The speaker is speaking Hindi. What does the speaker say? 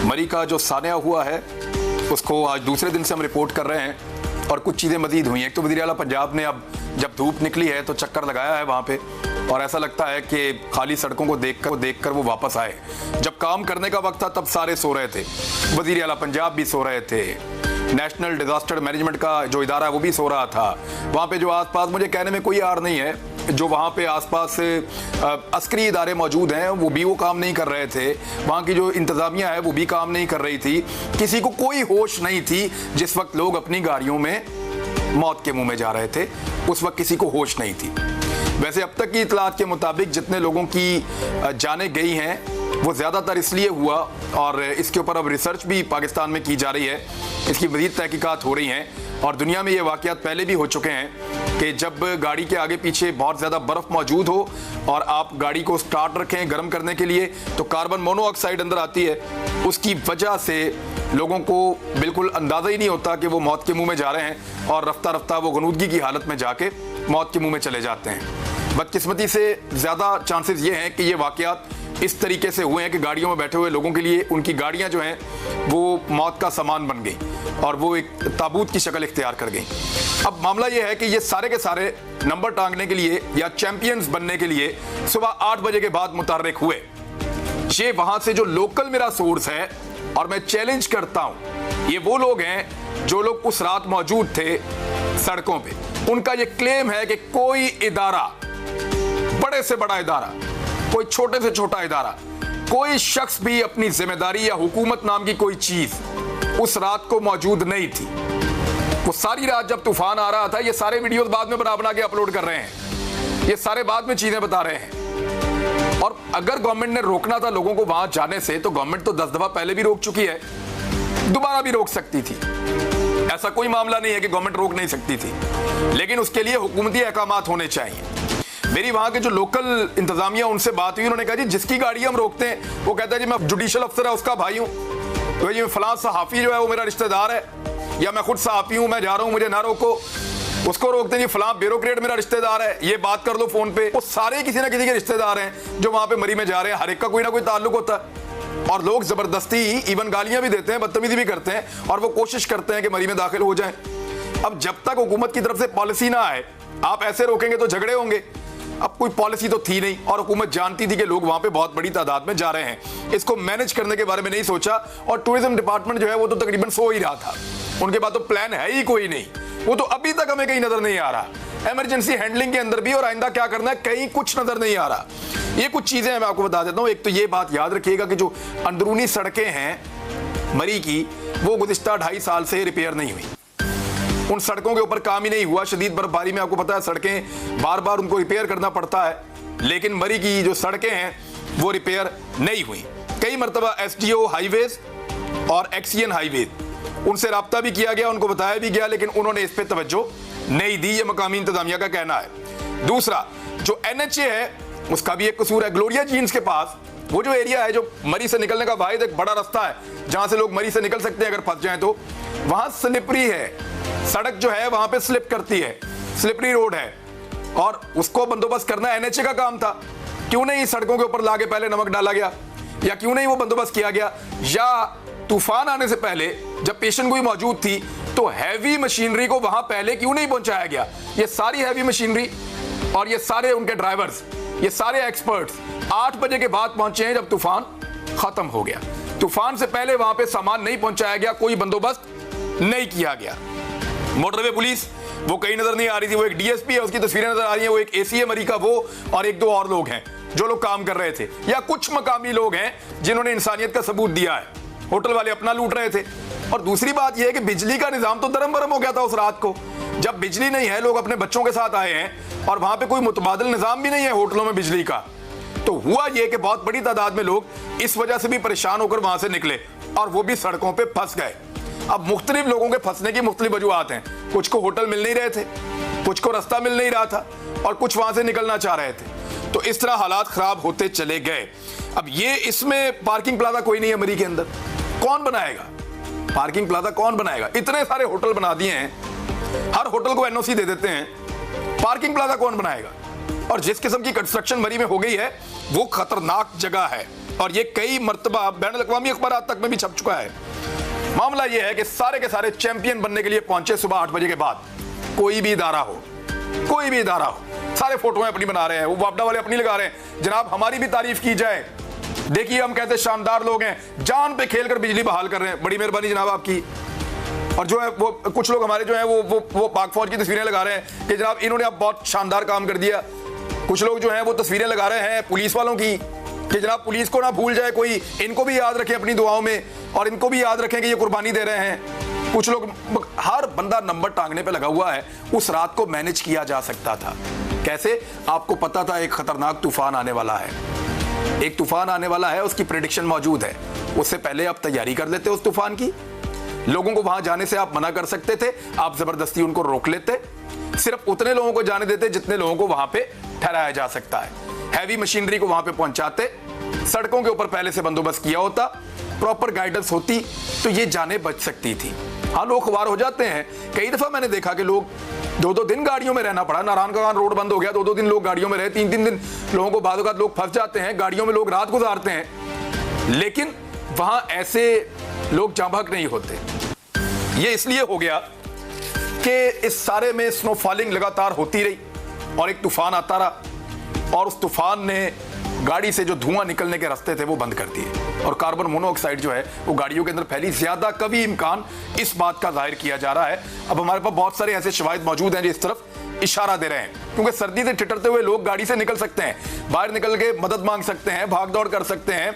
मरी का जो सान्या हुआ है उसको आज दूसरे दिन से हम रिपोर्ट कर रहे हैं और कुछ चीज़ें मजीद हुई हैं। एक तो वज़ीर आला पंजाब ने अब जब धूप निकली है तो चक्कर लगाया है वहाँ पे और ऐसा लगता है कि खाली सड़कों को देखकर वो वापस आए। जब काम करने का वक्त था तब सारे सो रहे थे, वज़ीर आला पंजाब भी सो रहे थे, नेशनल डिजास्टर मैनेजमेंट का जो इदारा है वो भी सो रहा था। वहाँ पे जो आसपास, मुझे कहने में कोई आर नहीं है, जो वहाँ पे आसपास अस्करी इदारे मौजूद हैं वो काम नहीं कर रहे थे। वहाँ की जो इंतज़ामिया है वो भी काम नहीं कर रही थी। किसी को कोई होश नहीं थी। जिस वक्त लोग अपनी गाड़ियों में मौत के मुंह में जा रहे थे उस वक्त किसी को होश नहीं थी। वैसे अब तक की इतलात के मुताबिक जितने लोगों की जानें गई हैं वो ज़्यादातर इसलिए हुआ, और इसके ऊपर अब रिसर्च भी पाकिस्तान में की जा रही है, इसकी मज़ीद तहकीकात हो रही हैं। और दुनिया में ये वाक़यात पहले भी हो चुके हैं कि जब गाड़ी के आगे पीछे बहुत ज़्यादा बर्फ़ मौजूद हो और आप गाड़ी को स्टार्ट रखें गर्म करने के लिए तो कार्बन मोनोऑक्साइड अंदर आती है। उसकी वजह से लोगों को बिल्कुल अंदाज़ा ही नहीं होता कि वो मौत के मुंह में जा रहे हैं और रफ्ता रफ्ता वो गनूदगी की हालत में जाके मौत के मुंह में चले जाते हैं। बदकिस्मती से ज़्यादा चांसेस ये हैं कि ये वाक़यात इस तरीके से हुए हैं कि गाड़ियों में बैठे हुए लोगों के लिए उनकी गाड़ियां जो हैं वो मौत का सामान बन गई और वो एक ताबूत की शक्ल इख्तियार कर गई। अब मामला ये है कि ये सारे के सारे नंबर टांगने के लिए या चैंपियंस बनने के लिए सुबह 8 बजे के बाद मुतहर्रिक हुए। ये वहां से जो लोकल मेरा सोर्स है और मैं चैलेंज करता हूं, ये वो लोग हैं जो लोग उस रात मौजूद थे सड़कों पे। उनका ये क्लेम है कि कोई इदारा, बड़े से बड़ा इदारा, कोई छोटे से छोटा इदारा, कोई शख्स भी अपनी जिम्मेदारी या हुकूमत नाम की कोई चीज उस रात को मौजूद नहीं थी। वो सारी रात जब तूफान आ रहा था, ये सारे वीडियोस बाद में बना के अपलोड कर रहे हैं, ये सारे बाद में चीजें बता रहे हैं। और अगर गवर्नमेंट ने रोकना था लोगों को वहां जाने से तो गवर्नमेंट तो 10 दफा पहले भी रोक चुकी है, दोबारा भी रोक सकती थी। ऐसा कोई मामला नहीं है कि गवर्नमेंट रोक नहीं सकती थी, लेकिन उसके लिए हुकूमती अहकामात होने चाहिए। मेरी वहां के जो लोकल इंतजामिया उनसे बात हुई, उन्होंने कहा जी जिसकी गाड़ी हम रोकते हैं वो कहता है जी मैं जुडिशल अफसर है उसका भाई हूँ, तो जी फलां सहाफ़ी जो है वो मेरा रिश्तेदार है, या मैं खुद सहाफ़ी हूँ मैं जा रहा हूँ मुझे ना रोको। उसको रोकते हैं जी फलां ब्यूरोक्रेट मेरा रिश्तेदार है, ये बात कर लो फोन पे। वो सारे किसी ना किसी के रिश्तेदार हैं जो वहां पे मरी में जा रहे हैं, हर एक का कोई ना कोई ताल्लुक होता है। और लोग जबरदस्ती इवन गालियां भी देते हैं, बदतमीजी भी करते हैं और वो कोशिश करते हैं कि मरी में दाखिल हो जाएं। अब जब तक हुकूमत की तरफ से पॉलिसी ना आए, आप ऐसे रोकेंगे तो झगड़े होंगे। अब कोई पॉलिसी तो थी नहीं और हुकूमत जानती थी कि लोग वहां पे बहुत बड़ी तादाद में जा रहे हैं। इसको मैनेज करने के बारे में नहीं सोचा और टूरिज्म डिपार्टमेंट जो है वो तो तकरीबन सो ही रहा था। उनके पास तो प्लान है ही कोई नहीं, वो तो अभी तक हमें कहीं नजर नहीं आ रहा। इमरजेंसी हैंडलिंग के अंदर भी और आइंदा क्या करना है कहीं कुछ नजर नहीं आ रहा। ये कुछ चीजें मैं आपको बता देता हूं। एक तो ये बात याद रखिएगा कि जो अंदरूनी सड़कें हैं मरी की, वो गुज़िश्ता 2.5 साल से रिपेयर नहीं हुई। उन सड़कों के ऊपर काम ही नहीं हुआ। शदीद बर्फबारी में आपको पता है सड़कें बार बार उनको रिपेयर करना पड़ता है, लेकिन मरी की जो सड़कें हैं वो रिपेयर नहीं हुई। कई मरतबा SDO हाईवेज और एक्सीएन हाईवे उनसे राब्ता भी किया गया, उनको बताया भी गया, लेकिन उन्होंने इस पर तवज्जो नहीं दी, ये मकामी इंतजामिया का कहना है। दूसरा जो NHA है उसका भी एक कसूर है। ग्लोरिया जीन्स के पास वो जो एरिया है जो मरी से निकलने का वाहिद एक बड़ा रास्ता है जहां से लोग मरी से निकल सकते हैं अगर फंस जाएं तो, वहां स्लिपरी है, सड़क जो है वहां पे स्लिप करती है, स्लिपरी रोड है और उसको बंदोबस्त करना NHA का काम था। क्यों नहीं सड़कों के ऊपर लाके पहले नमक डाला गया, या क्यों नहीं वो बंदोबस्त किया गया, या तूफान आने से पहले जब पेशन गोई मौजूद थी तो हैवी मशीनरी को वहां पहले क्यों नहीं पहुंचाया गया। ये सारी हैवी मशीनरी और ये सारे उनके ड्राइवर्स, ये सारे एक्सपर्ट्स 8 बजे के बाद पहुंचे हैं जब तूफान खत्म हो गया। तूफान से पहले वहां पे सामान नहीं पहुंचाया गया, कोई बंदोबस्त नहीं किया गया। मोटरवे पुलिस वो कहीं नजर नहीं आ रही थी, वो एक DSP है उसकी तस्वीरें नजर आ रही हैं, वो एक ACA मरी का वो और 1-2 और लोग हैं जो लोग काम कर रहे थे, या कुछ मकामी लोग हैं जिन्होंने इंसानियत का सबूत दिया है। होटल वाले अपना लूट रहे थे। और दूसरी बात यह है कि बिजली का निजाम तो दरम बरम हो गया था उस रात को। जब बिजली नहीं है, लोग अपने बच्चों के साथ आए हैं और वहां पे कोई मुतबादिल निजाम भी नहीं है होटलों में बिजली का, तो हुआ यह कि बहुत बड़ी तादाद में लोग इस वजह से भी परेशान होकर वहां से निकले और वो भी सड़कों पर फंस गए। अब मुख्तलिफ लोगों के फंसने की मुख्तलिफ वजूहात हैं। कुछ को होटल मिल नहीं रहे थे, कुछ को रास्ता मिल नहीं रहा था और कुछ वहां से निकलना चाह रहे थे। तो इस तरह हालात खराब होते चले गए। अब ये इसमें पार्किंग प्लाजा कोई नहीं है मरी के अंदर, कौन बनाएगा पार्किंग प्लाजा, कौन बनाएगा? इतने सारे होटल बना दिए हैं, हर होटल को NOC दे देते हैं, पार्किंग प्लाजा कौन बनाएगा? और जिस किस्म की कंस्ट्रक्शन मरी में हो गई है वो खतरनाक जगह है। और ये कई मर्तबा बैनुल अक़वामी अखबार तक में भी छप चुका है। मामला ये है कि सारे के सारे चैंपियन बनने के लिए पहुंचे सुबह 8 बजे के बाद। कोई भी इदारा हो, सारे फोटोएं अपनी बना रहे हैं, वो वापडा वाले अपनी लगा रहे हैं। जनाब हमारी भी तारीफ की जाए, देखिए हम कहते शानदार लोग हैं, जान पे खेलकर बिजली बहाल कर रहे हैं, बड़ी मेहरबानी जनाब आपकी। और जो है वो कुछ लोग हमारे जो है वो पाक फौज की तस्वीरें लगा रहे हैं कि जनाब इन्होंने अब बहुत शानदार काम कर दिया। कुछ लोग जो हैं वो तस्वीरें लगा रहे हैं पुलिस वालों की कि जनाब पुलिस को ना भूल जाए कोई, इनको भी याद रखें अपनी दुआओं में और इनको भी याद रखें कि ये कुर्बानी दे रहे हैं। कुछ लोग, हर बंदा नंबर टांगने पे लगा हुआ है। उस रात को मैनेज किया जा सकता था। कैसे? आपको पता था एक खतरनाक तूफान आने वाला है, एक तूफान आने वाला है, उसकी प्रेडिक्शन मौजूद है। उससे पहले आप तैयारी कर लेते उस तूफान की। लोगों को वहां जाने से आप मना कर सकते थे, आप जबरदस्ती उनको रोक लेते, सिर्फ उतने लोगों को जाने देते जितने लोगों को वहां पे ठहराया जा सकता है। हैवी मशीनरी को वहां पे पहुंचाते, सड़कों के ऊपर पहले से बंदोबस्त किया होता, प्रॉपर गाइडेंस होती तो ये जाने बच सकती थी। हाँ, लोग ख्वार हो जाते हैं। कई दफा मैंने देखा कि लोग 2-2 दिन गाड़ियों में रहना पड़ा। नारायण का रोड बंद हो गया, 2-2 दिन लोग गाड़ियों में रहे, 3-3 दिन लोगों को बाद लोग फंस जाते हैं, गाड़ियों में लोग रात गुजारते हैं, लेकिन वहां ऐसे लोग जांबहक नहीं होते। ये इसलिए हो गया कि इस सारे में स्नोफॉलिंग लगातार होती रही और एक तूफान आता रहा और उस तूफान ने गाड़ी से जो धुआं निकलने के रास्ते थे वो बंद कर दिए और कार्बन मोनोऑक्साइड जो है वो गाड़ियों के अंदर फैली। ज्यादा कभी इम्कान इस बात का जाहिर किया जा रहा है। अब हमारे पास बहुत सारे ऐसे शवाहिद मौजूद हैं जो इस तरफ इशारा दे रहे हैं, क्योंकि सर्दी से ठिठुरते हुए लोग गाड़ी से निकल सकते हैं, बाहर निकल के मदद मांग सकते हैं, भाग दौड़ कर सकते हैं,